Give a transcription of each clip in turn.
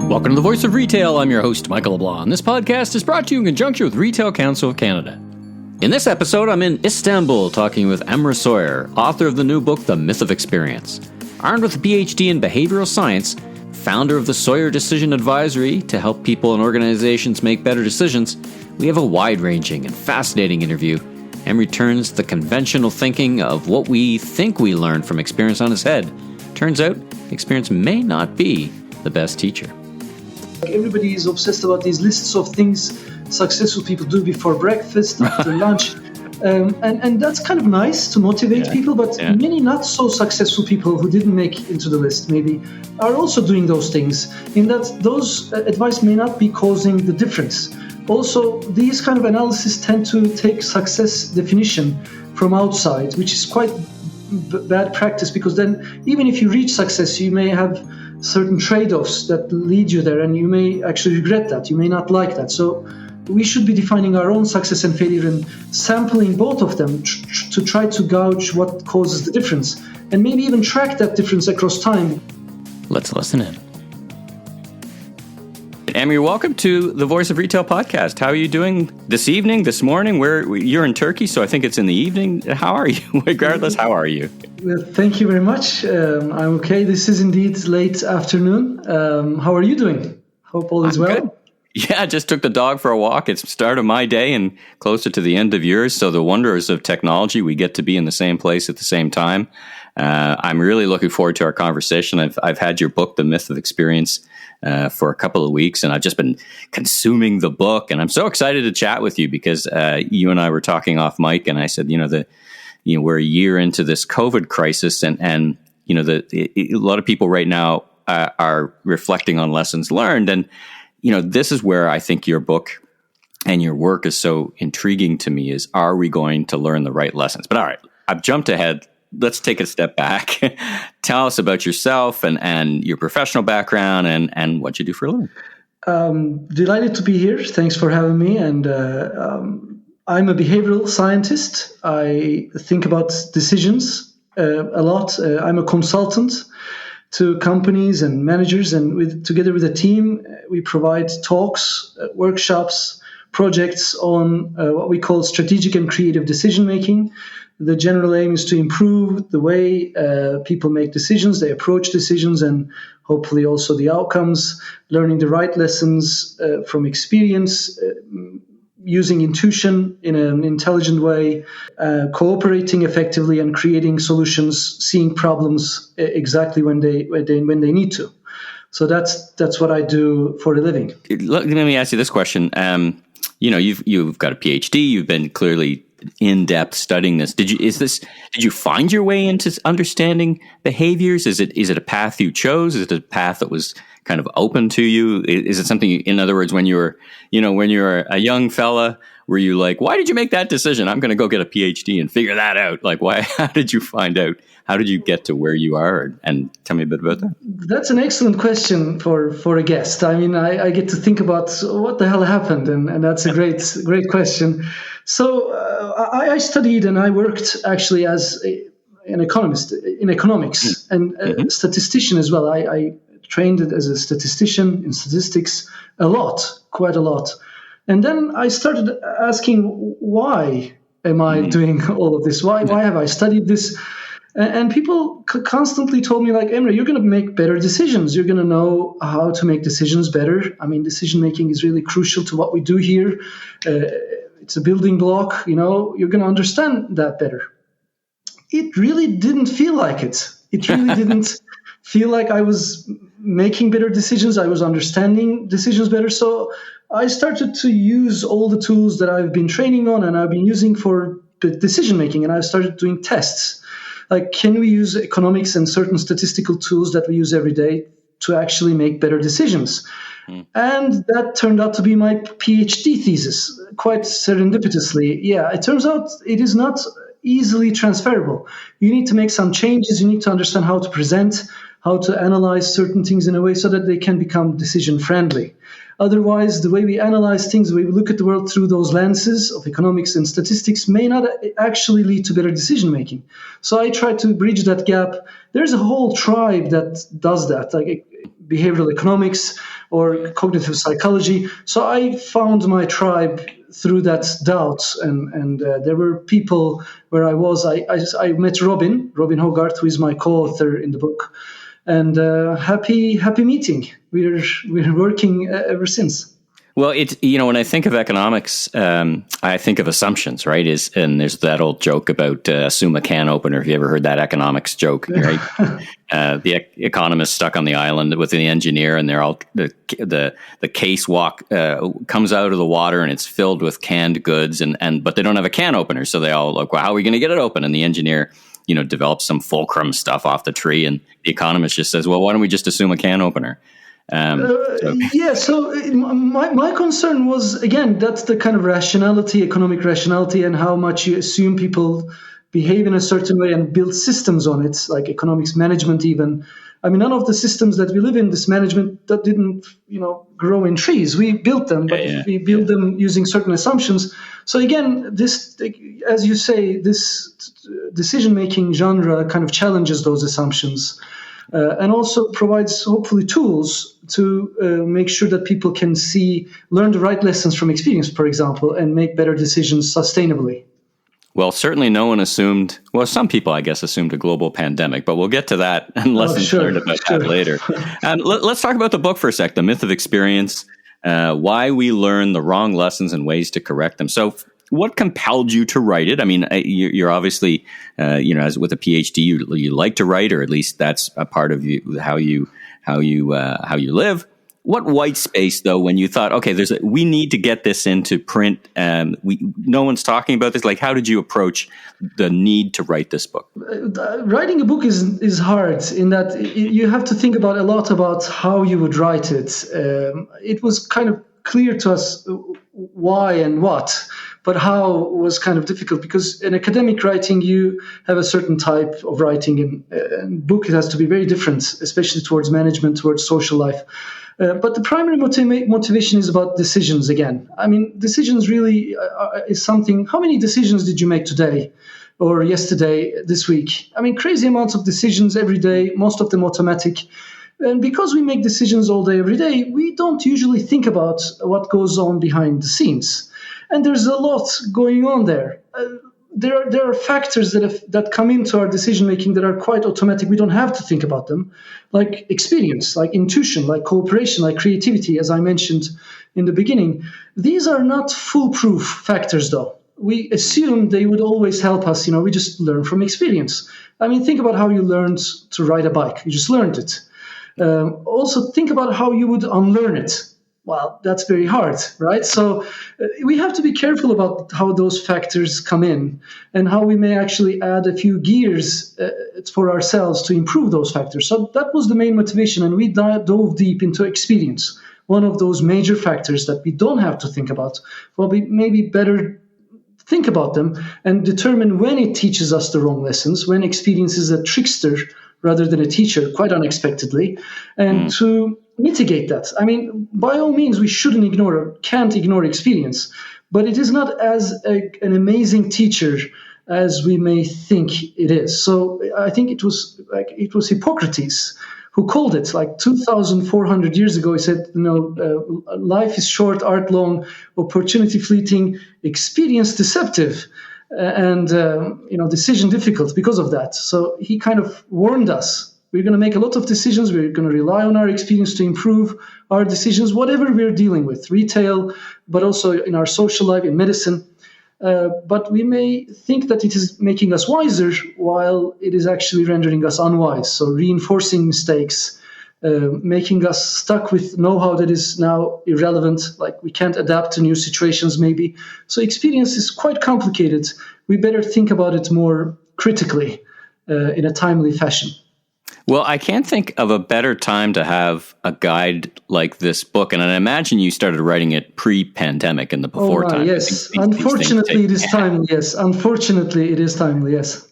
Welcome to The Voice of Retail. I'm your host, Michael LeBlanc. This podcast is brought to you in conjunction with Retail Council of Canada. In this episode, I'm in Istanbul talking with Emre Soyer, author of the new book, The Myth of Experience. Armed with a Ph.D. in behavioural science, founder of the SOYER Decision Advisory to help people and organizations make better decisions, we have a wide-ranging and fascinating interview. Emre turns the conventional thinking of what we think we learned from experience on his head. Turns out, experience may not be the best teacher. Everybody is obsessed about these lists of things successful people do before breakfast, after lunch. And that's kind of nice to motivate people, but many not so successful people who didn't make into the list maybe are also doing those things, in that those advice may not be causing the difference. Also, these kind of analysis tend to take success definition from outside, which is quite bad practice, because then even if you reach success, you may have certain trade-offs that lead you there, and you may actually regret that. You may not like that. So we should be defining our own success and failure and sampling both of them to try to gauge what causes the difference, and maybe even track that difference across time. Let's listen in. Emre, welcome to the Voice of Retail podcast. How are you doing this evening, this morning? You're in Turkey, so I think it's in the evening. How are you? Regardless, how are you? Well, thank you very much. I'm okay. This is indeed late afternoon. How are you doing? Hope all is well. Good. Yeah, I just took the dog for a walk. It's the start of my day and closer to the end of yours. So the wonders of technology, we get to be in the same place at the same time. I'm really looking forward to our conversation. I've had your book, The Myth of Experience, for a couple of weeks, and I've just been consuming the book. And I'm so excited to chat with you because you and I were talking off mic, and I said, we're a year into this COVID crisis, and a lot of people right now are reflecting on lessons learned, and this is where I think your book and your work is so intriguing to me. Is, are we going to learn the right lessons? But all right, I've jumped ahead. Let's take a step back. Tell us about yourself and your professional background and what you do for a living. Delighted to be here. Thanks for having me. And I'm a behavioral scientist. I think about decisions a lot. I'm a consultant to companies and managers, and together with a team, we provide talks, workshops, projects on what we call strategic and creative decision making. The general aim is to improve the way people make decisions, they approach decisions, and hopefully also the outcomes, learning the right lessons from experience, using intuition in an intelligent way, cooperating effectively, and creating solutions, seeing problems exactly when they need to. So that's what I do for a living. Let me ask you this question. You've got a PhD. You've been clearly in-depth studying this. Did you find your way into understanding behaviors? Is it a path you chose? Is it a path that was kind of open to you? Is it something, in other words, when you're a young fella, were you like, why did you make that decision? I'm going to go get a PhD and figure that out. Like, why? How did you find out? How did you get to where you are? And tell me a bit about that. That's an excellent question for a guest. I mean, I get to think about what the hell happened, and that's a great question. So I studied and I worked actually as an economist in economics and a statistician as well. I trained as a statistician in statistics quite a lot. And then I started asking, why am I doing all of this? Why have I studied this? And people constantly told me, like, Emre, you're going to make better decisions. You're going to know how to make decisions better. I mean, decision making is really crucial to what we do here. It's a building block. You're going to understand that better. It really didn't feel like it. It really didn't feel like I was making better decisions. I was understanding decisions better. So I started to use all the tools that I've been training on and I've been using for decision making. And I started doing tests. Like, can we use economics and certain statistical tools that we use every day to actually make better decisions? And that turned out to be my PhD thesis, quite serendipitously. Yeah, it turns out it is not easily transferable. You need to make some changes. You need to understand how to present, how to analyze certain things in a way so that they can become decision friendly. Otherwise, the way we analyze things, the way we look at the world through those lenses of economics and statistics may not actually lead to better decision making. So I try to bridge that gap. There's a whole tribe that does that, like behavioral economics or cognitive psychology. So I found my tribe through that doubt, and there were people where I was. I met Robin Hogarth, who is my co-author in the book, and happy meeting. We're working ever since. Well, when I think of economics, I think of assumptions, right? And there's that old joke about assume a can opener. Have you ever heard that economics joke, right? The economist stuck on the island with the engineer, and they're all the case comes out of the water, and it's filled with canned goods, but they don't have a can opener, so they all look, well, how are we going to get it open? And the engineer, develops some fulcrum stuff off the tree, and the economist just says, well, why don't we just assume a can opener? So my concern was, again, that's the kind of economic rationality, and how much you assume people behave in a certain way and build systems on it, like economics management even. I mean, none of the systems that we live in, this management, that didn't, grow in trees. We built them, but we built them using certain assumptions. So again, this, as you say, this decision-making genre kind of challenges those assumptions. And also provides, hopefully, tools to make sure that people can learn the right lessons from experience, for example, and make better decisions sustainably. Well, certainly no one assumed, well, some people, I guess, assumed a global pandemic, but we'll get to that and lessons learned about that later. Let's talk about the book for a sec, The Myth of Experience, why we learn the wrong lessons and ways to correct them. So what compelled you to write it? I mean, you're obviously, as with a Ph.D., you like to write, or at least that's a part of how you live. What white space, though, when you thought, okay, we need to get this into print, no one's talking about this. Like, how did you approach the need to write this book? Writing a book is hard in that you have to think a lot about how you would write it. It was kind of clear to us why and what, but how was kind of difficult, because in academic writing you have a certain type of writing, and book, it has to be very different, especially towards management, towards social life. But the primary motivation is about decisions again. I mean, decisions really is something. How many decisions did you make today or yesterday, this week? I mean, crazy amounts of decisions every day, most of them automatic. And because we make decisions all day, every day, we don't usually think about what goes on behind the scenes. And there's a lot going on there. There are factors that come into our decision making that are quite automatic. We don't have to think about them, like experience, like intuition, like cooperation, like creativity, as I mentioned in the beginning. These are not foolproof factors, though. We assume they would always help us. We just learn from experience. I mean, think about how you learned to ride a bike. You just learned it. Also, think about how you would unlearn it. Well, that's very hard, right? So we have to be careful about how those factors come in and how we may actually add a few gears for ourselves to improve those factors. So that was the main motivation, and we dove deep into experience, one of those major factors that we don't have to think about. Well, we maybe better think about them and determine when it teaches us the wrong lessons, when experience is a trickster rather than a teacher, quite unexpectedly, and to mitigate that. I mean, by all means, we can't ignore experience, but it is not as an amazing teacher as we may think it is. So I think it was Hippocrates who called it, like 2,400 years ago. He said, life is short, art long, opportunity fleeting, experience deceptive, and decision difficult because of that. So he kind of warned us. We're going to make a lot of decisions. We're going to rely on our experience to improve our decisions, whatever we're dealing with, retail, but also in our social life, in medicine. But we may think that it is making us wiser while it is actually rendering us unwise. So reinforcing mistakes, making us stuck with know-how that is now irrelevant, like we can't adapt to new situations maybe. So experience is quite complicated. We better think about it more critically in a timely fashion. Well, I can't think of a better time to have a guide like this book. And I imagine you started writing it pre-pandemic in the before time. Yes. Unfortunately, it is timely. Yes. Unfortunately, it is timely. Yes.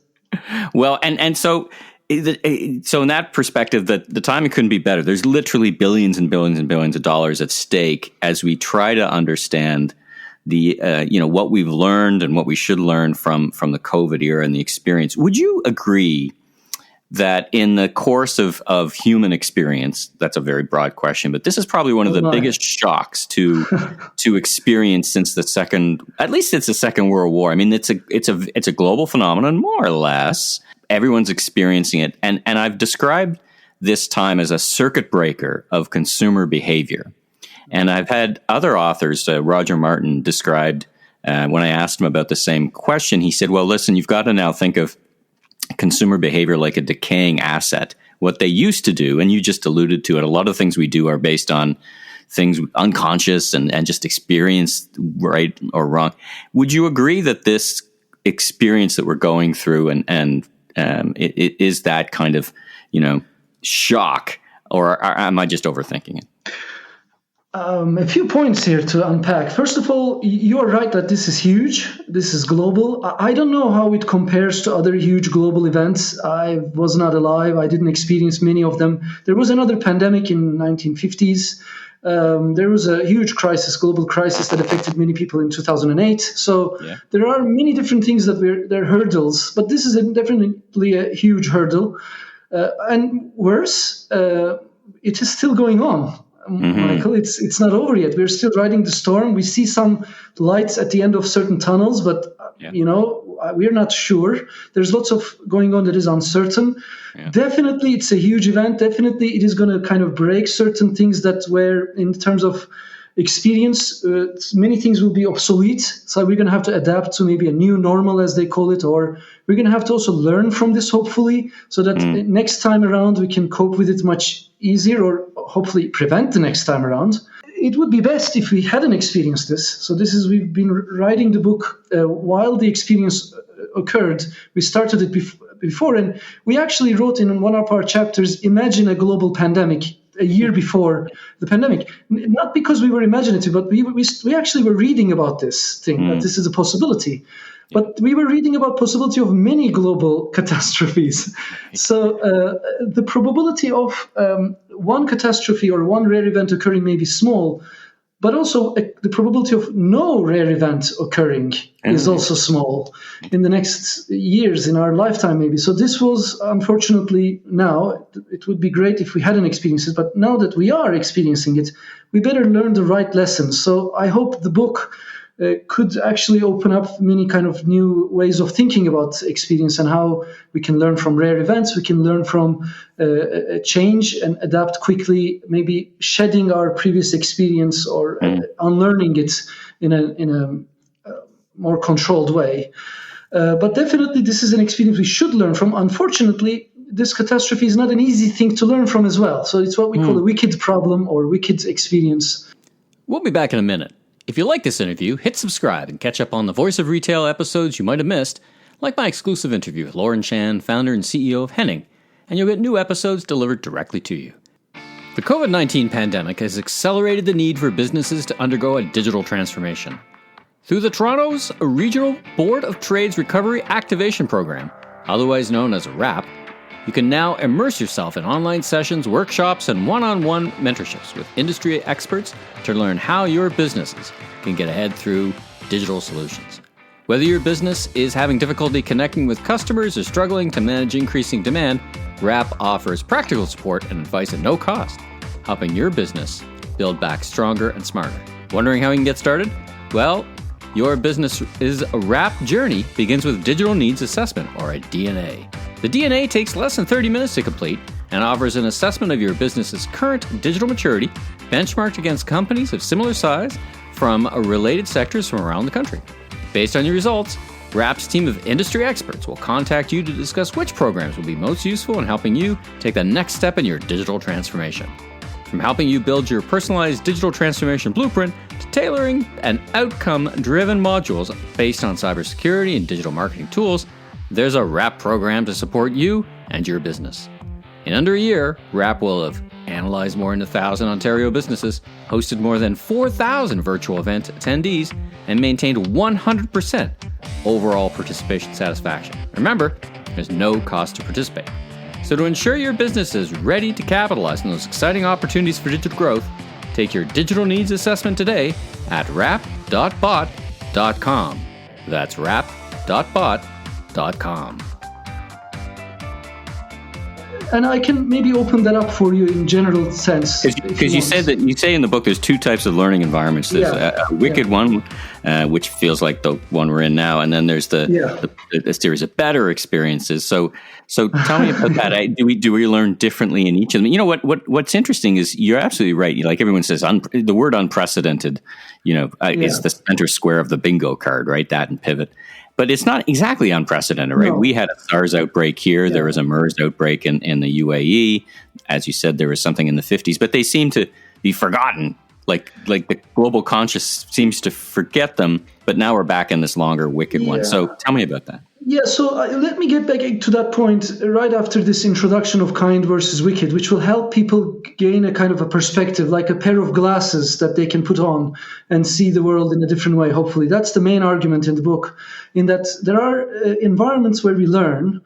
Well, and so in that perspective, that the timing couldn't be better. There's literally billions and billions and billions of dollars at stake as we try to understand the what we've learned and what we should learn from the COVID era and the experience. Would you agree that in the course of human experience, that's a very broad question, but this is probably one of the biggest shocks to experience since the Second World War. I mean, it's a global phenomenon, more or less. Everyone's experiencing it, and I've described this time as a circuit breaker of consumer behavior. And I've had other authors, Roger Martin described, when I asked him about the same question, he said, well, listen, you've got to now think of consumer behavior like a decaying asset. What they used to do, and you just alluded to it, a lot of things we do are based on things unconscious and just experience, right or wrong. Would you agree that this experience that we're going through and it is that kind of, shock, or am I just overthinking it? A few points here to unpack. First of all, you are right that this is huge. This is global. I don't know how it compares to other huge global events. I was not alive. I didn't experience many of them. There was another pandemic in 1950s. There was a huge global crisis that affected many people in 2008. So there are many different things there are hurdles, but this is definitely a huge hurdle. And worse, it is still going on. Michael, it's not over yet. We're still riding the storm. We see some lights at the end of certain tunnels, but we're not sure. There's lots of going on that is uncertain. Yeah. Definitely, it's a huge event. Definitely, it is going to kind of break certain things that were, in terms of experience, many things will be obsolete. So we're going to have to adapt to maybe a new normal, as they call it, or we're going to have to also learn from this, hopefully, so that next time around we can cope with it much easier, or hopefully prevent the next time around. It would be best if we hadn't experienced this. We've been writing the book while the experience occurred. We started it before, and we actually wrote in one of our chapters, imagine a global pandemic a year before the pandemic. Not because we were imaginative, but we actually were reading about this thing, that this is a possibility. But we were reading about possibility of many global catastrophes. So the probability of one catastrophe or one rare event occurring may be small, but also the probability of no rare event occurring is also small in the next years, in our lifetime maybe. So this was, unfortunately, now, it would be great if we hadn't experienced it, but now that we are experiencing it, we better learn the right lessons. So I hope the book could actually open up many kind of new ways of thinking about experience and how we can learn from rare events. We can learn from a change and adapt quickly, maybe shedding our previous experience or unlearning it in a more controlled way. But definitely this is an experience we should learn from. Unfortunately, this catastrophe is not an easy thing to learn from as well. So it's what we call a wicked problem or wicked experience. We'll be back in a minute. If you like this interview, hit subscribe and catch up on the Voice of Retail episodes you might have missed, like my exclusive interview with Lauren Chan, founder and CEO of Henning, and you'll get new episodes delivered directly to you. The COVID-19 pandemic has accelerated the need for businesses to undergo a digital transformation. Through the Toronto's Regional Board of Trade's Recovery Activation Program, otherwise known as RAP, you can now immerse yourself in online sessions, workshops, and one-on-one mentorships with industry experts to learn how your businesses can get ahead through digital solutions. Whether your business is having difficulty connecting with customers or struggling to manage increasing demand, RAP offers practical support and advice at no cost, helping your business build back stronger and smarter. Wondering how you can get started? Well, your business's RAP journey begins with Digital Needs Assessment, or a DNA. The DNA takes less than 30 minutes to complete and offers an assessment of your business's current digital maturity, benchmarked against companies of similar size from related sectors from around the country. Based on your results, RAP's team of industry experts will contact you to discuss which programs will be most useful in helping you take the next step in your digital transformation. From helping you build your personalized digital transformation blueprint to tailoring and outcome-driven modules based on cybersecurity and digital marketing tools, there's a RAP program to support you and your business. In under a year, RAP will have analyzed more than 1,000 Ontario businesses, hosted more than 4,000 virtual event attendees, and maintained 100% overall participation satisfaction. Remember, there's no cost to participate. So to ensure your business is ready to capitalize on those exciting opportunities for digital growth, take your digital needs assessment today at rap.bot.com. That's rap.bot.com. And I can maybe open that up for you in general sense. Because you say in the book there's two types of learning environments. There's a wicked one, which feels like the one we're in now, and then there's the series of better experiences. So tell me about that. Do we learn differently in each of them? You know what's interesting is you're absolutely right. Like everyone says, the word unprecedented, is the center square of the bingo card, right? That and pivot. But it's not exactly unprecedented, right? No. We had a SARS outbreak here. Yeah. There was a MERS outbreak in the UAE. As you said, there was something in the 50s. But they seem to be forgotten. Like the global conscious seems to forget them. But now we're back in this longer wicked one. So tell me about that. Yeah, so let me get back to that point right after this introduction of kind versus wicked, which will help people gain a kind of a perspective, like a pair of glasses that they can put on and see the world in a different way, hopefully. That's the main argument in the book, in that there are environments where we learn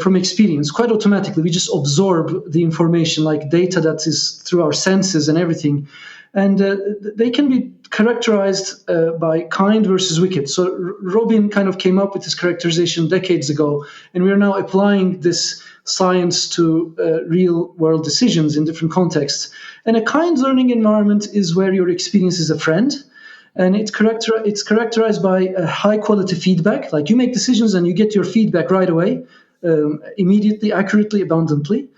from experience quite automatically. We just absorb the information, like data that is through our senses and everything. And they can be characterized by kind versus wicked. So Robin kind of came up with this characterization decades ago, and we are now applying this science to real-world decisions in different contexts. And a kind learning environment is where your experience is a friend, and it's characterized by high-quality feedback. Like you make decisions and you get your feedback right away, immediately, accurately, abundantly.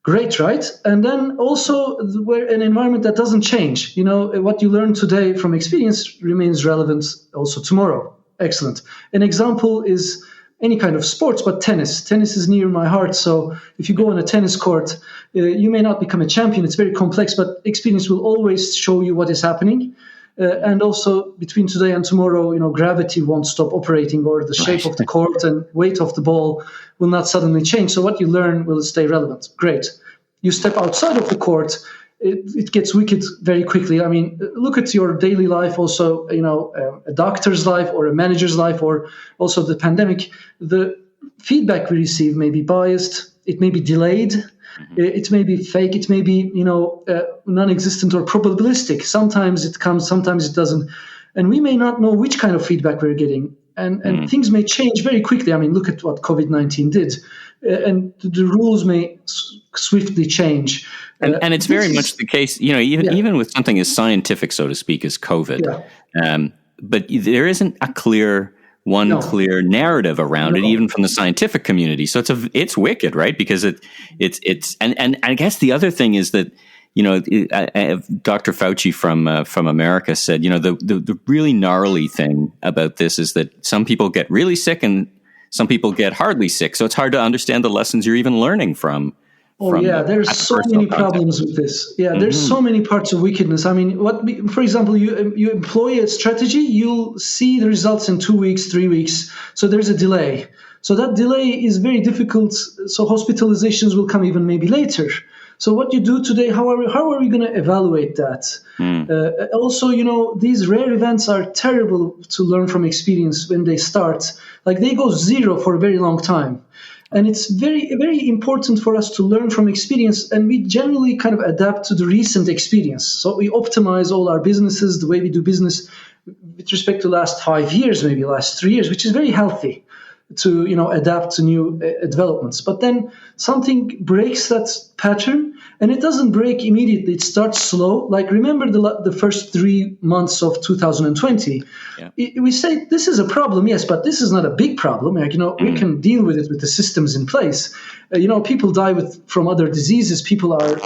Great, right? And then also where an environment that doesn't change. What you learn today from experience remains relevant also tomorrow. Excellent. An example is any kind of sports, but tennis. Tennis is near my heart. So if you go on a tennis court, you may not become a champion. It's very complex, but experience will always show you what is happening. And also between today and tomorrow, gravity won't stop operating, or the shape of the court and weight of the ball will not suddenly change. So what you learn will stay relevant. Great. You step outside of the court, it gets wicked very quickly. I mean, look at your daily life also, a doctor's life or a manager's life, or also the pandemic. The feedback we receive may be biased. It may be delayed. It may be fake. It may be, non-existent or probabilistic. Sometimes it comes, sometimes it doesn't. And we may not know which kind of feedback we're getting. And things may change very quickly. I mean, look at what COVID-19 did. And the rules may swiftly change. And it's very much the case, even with something as scientific, so to speak, as COVID. Yeah. But there isn't a clear narrative around it, even from the scientific community. So it's wicked, right? Because it's and I guess the other thing is that Dr. Fauci from America said, the really gnarly thing about this is that some people get really sick and some people get hardly sick. So it's hard to understand the lessons you're even learning from. There's so many problems with this. Yeah, there's so many parts of wickedness. I mean, for example, you employ a strategy, you'll see the results in 2 weeks, 3 weeks. So there's a delay. So that delay is very difficult. So hospitalizations will come even maybe later. So what you do today, how are we going to evaluate that? Also, these rare events are terrible to learn from experience when they start. Like they go zero for a very long time. And it's very, very important for us to learn from experience, and we generally kind of adapt to the recent experience. So we optimize all our businesses, the way we do business with respect to the last 5 years, maybe last 3 years, which is very healthy to, adapt to new developments. But then something breaks that pattern, and it doesn't break immediately. It starts slow. Like remember the first 3 months of 2020. Yeah. We say this is a problem, yes, but this is not a big problem. Like, we can deal with it with the systems in place. People die from other diseases. People are,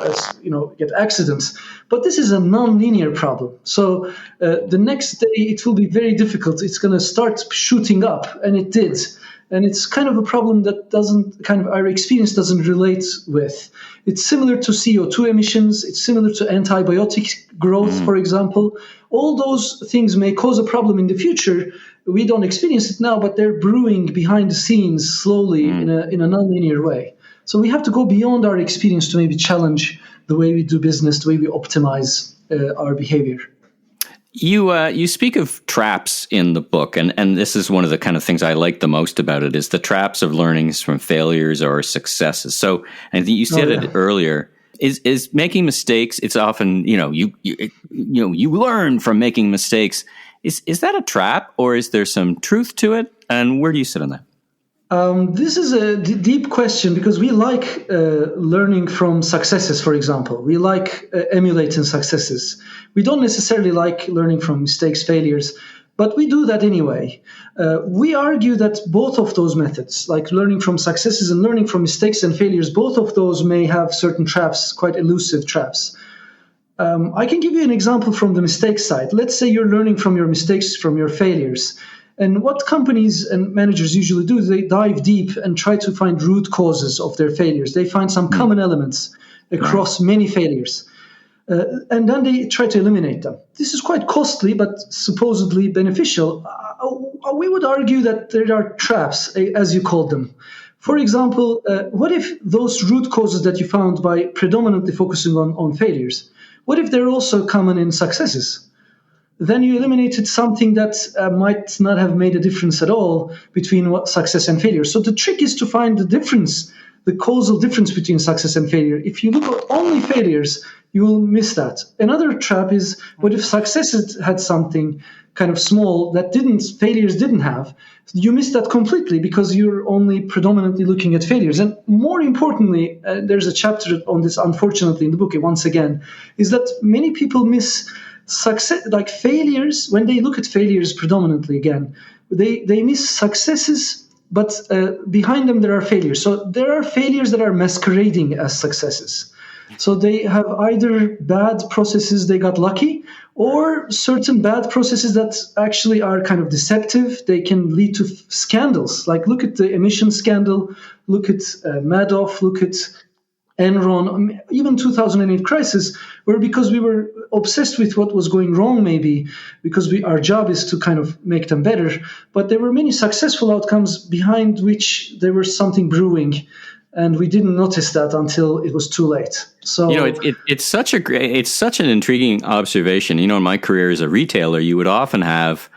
get accidents. But this is a non-linear problem. So the next day it will be very difficult. It's going to start shooting up, and it did. And it's kind of a problem that our experience doesn't relate with. It's similar to CO2 emissions. It's similar to antibiotic growth, for example. All those things may cause a problem in the future. We don't experience it now, but they're brewing behind the scenes slowly in a nonlinear way. So we have to go beyond our experience to maybe challenge the way we do business, the way we optimize our behavior. You speak of traps in the book, and this is one of the kind of things I like the most about it, is the traps of learnings from failures or successes. So I think you said it earlier, is making mistakes. It's often, you learn from making mistakes. Is that a trap, or is there some truth to it? And where do you sit on that? This is a deep question because we like learning from successes, for example. We like emulating successes. We don't necessarily like learning from mistakes, failures, but we do that anyway. We argue that both of those methods, like learning from successes and learning from mistakes and failures, both of those may have certain traps, quite elusive traps. I can give you an example from the mistakes side. Let's say you're learning from your mistakes, from your failures. And what companies and managers usually do is they dive deep and try to find root causes of their failures. They find some common elements across many failures. And then they try to eliminate them. This is quite costly, but supposedly beneficial. We would argue that there are traps, as you called them. For example, what if those root causes that you found by predominantly focusing on failures, what if they're also common in successes? Then you eliminated something that might not have made a difference at all between success and failure. So the trick is to find the difference, the causal difference between success and failure. If you look at only failures, you will miss that. Another trap is, what if successes had something kind of small that failures didn't have? You miss that completely because you're only predominantly looking at failures. And more importantly, there's a chapter on this, unfortunately, in the book, once again, is that many people miss success, like failures. When they look at failures predominantly, again, they miss successes, but behind them there are failures. So there are failures that are masquerading as successes. So they have either bad processes, they got lucky, or certain bad processes that actually are kind of deceptive. They can lead to scandals. Like look at the emission scandal, look at Madoff, look at Enron, even 2008 crisis, where because we were obsessed with what was going wrong, maybe because our job is to kind of make them better. But there were many successful outcomes behind which there was something brewing. And we didn't notice that until it was too late. So it's such an intriguing observation. In my career as a retailer, you would often have,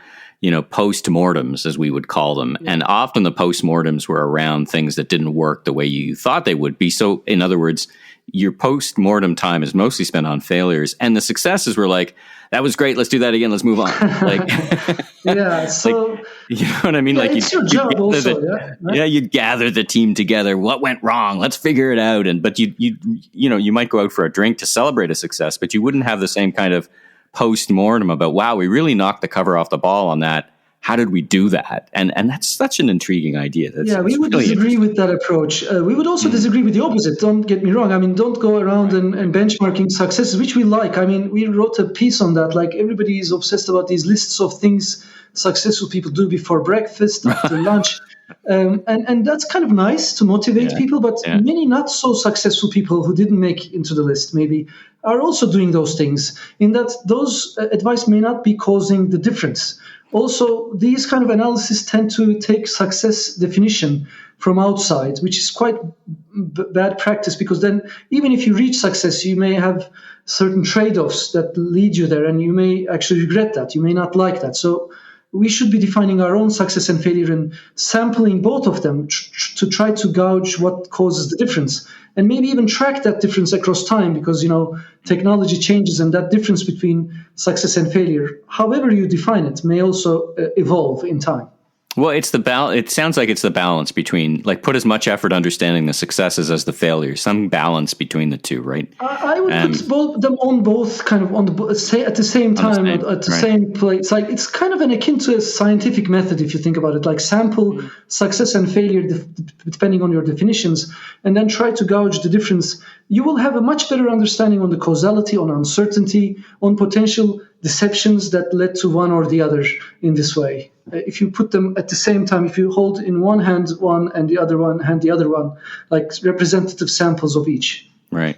post-mortems, as we would call them. Yeah. And often the post-mortems were around things that didn't work the way you thought they would be. So in other words, your post-mortem time is mostly spent on failures, and the successes were like, that was great, let's do that again, let's move on. Like, yeah, so you know what I mean? Yeah, like it's your job also. You gather the team together. What went wrong? Let's figure it out. But you might go out for a drink to celebrate a success, but you wouldn't have the same kind of post-mortem about, wow, we really knocked the cover off the ball on that. How did we do that? And that's such an intriguing idea. We would really disagree with that approach. We would also disagree with the opposite. Don't get me wrong. I mean, don't go around and benchmarking successes, which we like. I mean, we wrote a piece on that. Like everybody is obsessed about these lists of things successful people do before breakfast, after lunch. And that's kind of nice to motivate people. But many not so successful people who didn't make into the list maybe are also doing those things, in that those advice may not be causing the difference. Also, these kind of analysis tend to take success definition from outside, which is quite bad practice, because then even if you reach success, you may have certain trade-offs that lead you there, and you may actually regret that. You may not like that. So we should be defining our own success and failure and sampling both of them to try to gauge what causes the difference, and maybe even track that difference across time, because technology changes, and that difference between success and failure, however you define it, may also evolve in time. Well, it sounds like it's the balance between, like, put as much effort understanding the successes as the failures. Some balance between the two, right? I would put them on both, kind of at the same time, at the same place. Like it's kind of akin to a scientific method, if you think about it. Like sample success and failure depending on your definitions, and then try to gauge the difference. You will have a much better understanding on the causality, on uncertainty, on potential deceptions that led to one or the other in this way. If you put them at the same time, if you hold in one hand one and the other one hand the other one, like representative samples of each. Right.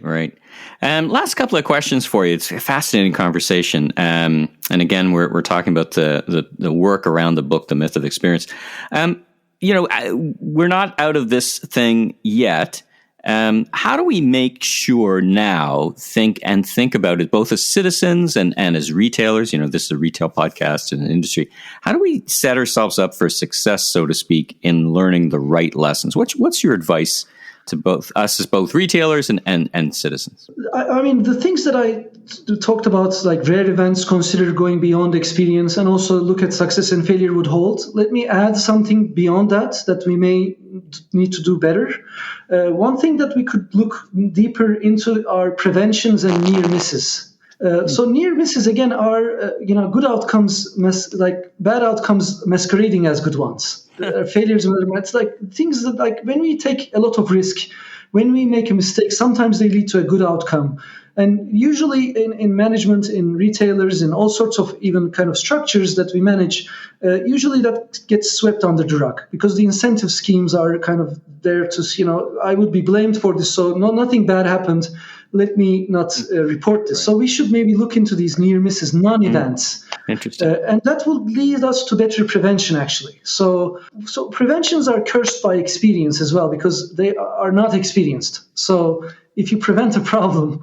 Last couple of questions for you. It's a fascinating conversation. And again, we're talking about the work around the book, The Myth of Experience. We're not out of this thing yet. How do we make sure now think about it both as citizens and as retailers? This is a retail podcast in an industry. How do we set ourselves up for success, so to speak, in learning the right lessons? What's your advice to both us as both retailers and citizens? I mean, the things that I talked about, like rare events, consider going beyond experience, and also look at success and failure would hold. Let me add something beyond that we may need to do better. One thing that we could look deeper into are preventions and near misses. So near misses again are good outcomes, bad outcomes masquerading as good ones. Failures, it's like things that, like, when we take a lot of risk, when we make a mistake, sometimes they lead to a good outcome. And usually in management, in retailers, in all sorts of even kind of structures that we manage, usually that gets swept under the rug because the incentive schemes are kind of there to, I would be blamed for this, so nothing bad happened. Let me not report this. Right. So we should maybe look into these near misses, non-events. Interesting. And that will lead us to better prevention, actually. So preventions are cursed by experience as well because they are not experienced. So if you prevent a problem,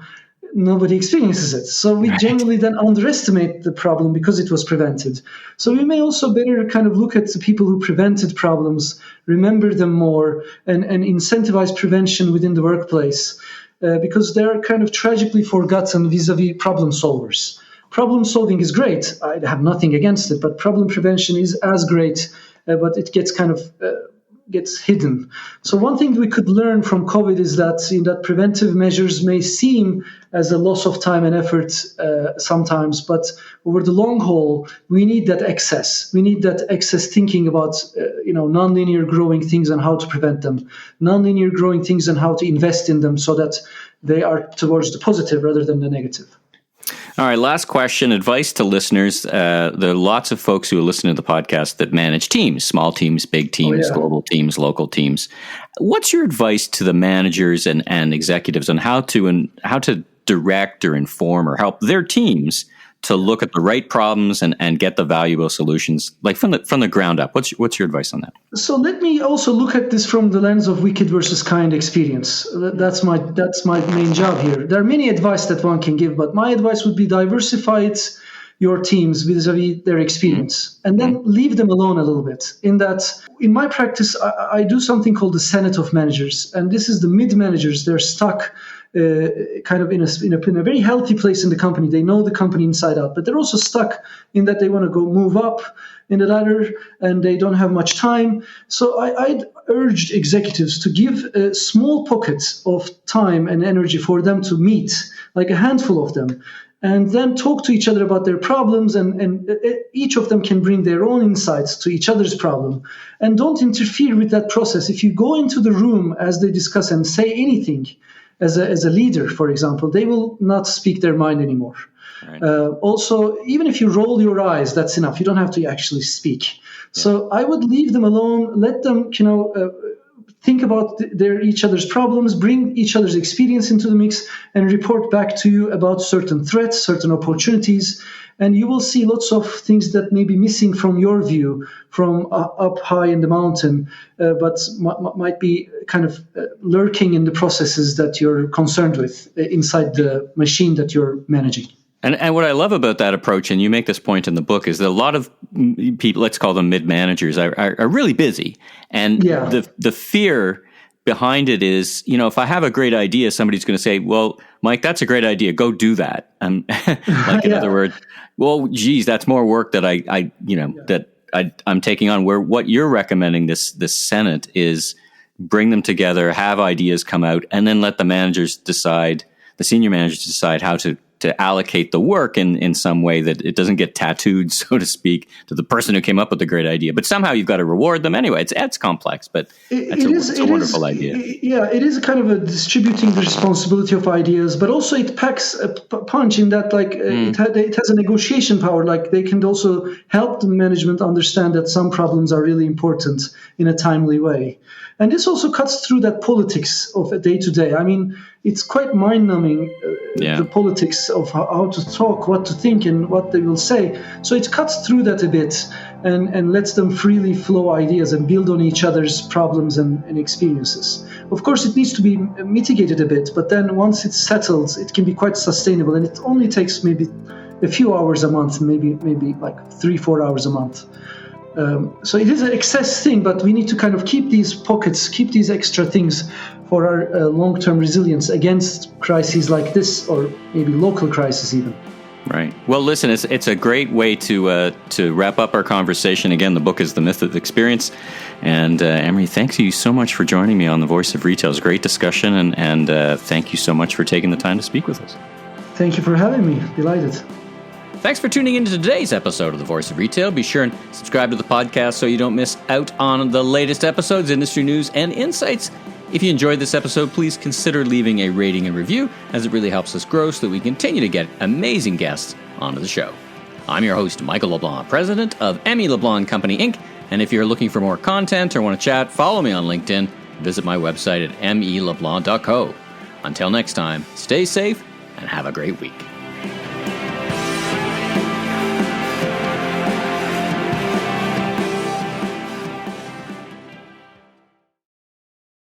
nobody experiences it. So we generally then underestimate the problem because it was prevented. So we may also better kind of look at the people who prevented problems, remember them more, and incentivize prevention within the workplace. Because they're kind of tragically forgotten vis-a-vis problem solvers. Problem solving is great. I have nothing against it, but problem prevention is as great, but it gets kind of gets hidden. So one thing we could learn from COVID is that preventive measures may seem as a loss of time and effort sometimes, but over the long haul, we need that excess. We need that excess thinking about nonlinear growing things and how to prevent them, nonlinear growing things and how to invest in them so that they are towards the positive rather than the negative. All right, last question, advice to listeners. There are lots of folks who are listening to the podcast that manage teams, small teams, big teams, global teams, local teams. What's your advice to the managers and executives on how to direct or inform or help their teams to look at the right problems and get the valuable solutions, like from the ground up? What's your advice on that? So let me also look at this from the lens of wicked versus kind experience. That's my main job here. There are many advice that one can give, but my advice would be diversify your teams vis-a-vis their experience, and then leave them alone a little bit. In my practice, I do something called the Senate of Managers, and this is the mid-managers. They're stuck kind of in a very healthy place in the company. They know the company inside out, but they're also stuck in that they want to go move up in the ladder and they don't have much time. So I'd urged executives to give small pockets of time and energy for them to meet, like a handful of them, and then talk to each other about their problems, and each of them can bring their own insights to each other's problem. And don't interfere with that process. If you go into the room as they discuss and say anything, as a leader, for example, they will not speak their mind anymore. Right. Also, even if you roll your eyes, that's enough. You don't have to actually speak. Yeah. So I would leave them alone, let them, think about each other's problems, bring each other's experience into the mix, and report back to you about certain threats, certain opportunities. And you will see lots of things that may be missing from your view, from up high in the mountain, but might be kind of lurking in the processes that you're concerned with inside the machine that you're managing. And what I love about that approach, and you make this point in the book, is that a lot of people, let's call them mid-managers, are really busy. And the fear behind it is, if I have a great idea, somebody's going to say, well, Mike, that's a great idea. Go do that. Like, in other words, well, geez, that's more work that I'm taking on. Where what you're recommending, this Senate, is bring them together, have ideas come out, and then let the senior managers decide how to allocate the work in some way that it doesn't get tattooed, so to speak, to the person who came up with the great idea. But somehow you've got to reward them anyway. It's complex, but it's a wonderful idea. Yeah, it is kind of a distributing the responsibility of ideas, but also it packs a punch in that, like, it has a negotiation power. Like, they can also help the management understand that some problems are really important in a timely way. And this also cuts through that politics of a day-to-day. I mean, it's quite mind-numbing, the politics of how to talk, what to think, and what they will say. So it cuts through that a bit and lets them freely flow ideas and build on each other's problems and experiences. Of course, it needs to be mitigated a bit, but then once it's settled, it can be quite sustainable. And it only takes maybe a few hours a month, maybe like 3-4 hours a month. So it is an excess thing, but we need to kind of keep these pockets, keep these extra things for our long-term resilience against crises like this, or maybe local crisis even. Right. Well, listen, it's a great way to wrap up our conversation. Again, the book is The Myth of Experience. And Emre, thank you so much for joining me on The Voice of Retail. It was a great discussion, and thank you so much for taking the time to speak with us. Thank you for having me. Delighted. Thanks for tuning into today's episode of The Voice of Retail. Be sure and subscribe to the podcast so you don't miss out on the latest episodes, industry news, and insights. If you enjoyed this episode, please consider leaving a rating and review, as it really helps us grow so that we continue to get amazing guests onto the show. I'm your host, Michael LeBlanc, president of LeBlanc Company Inc. And if you're looking for more content or want to chat, follow me on LinkedIn. Visit my website at meleblanc.co. Until next time, stay safe and have a great week.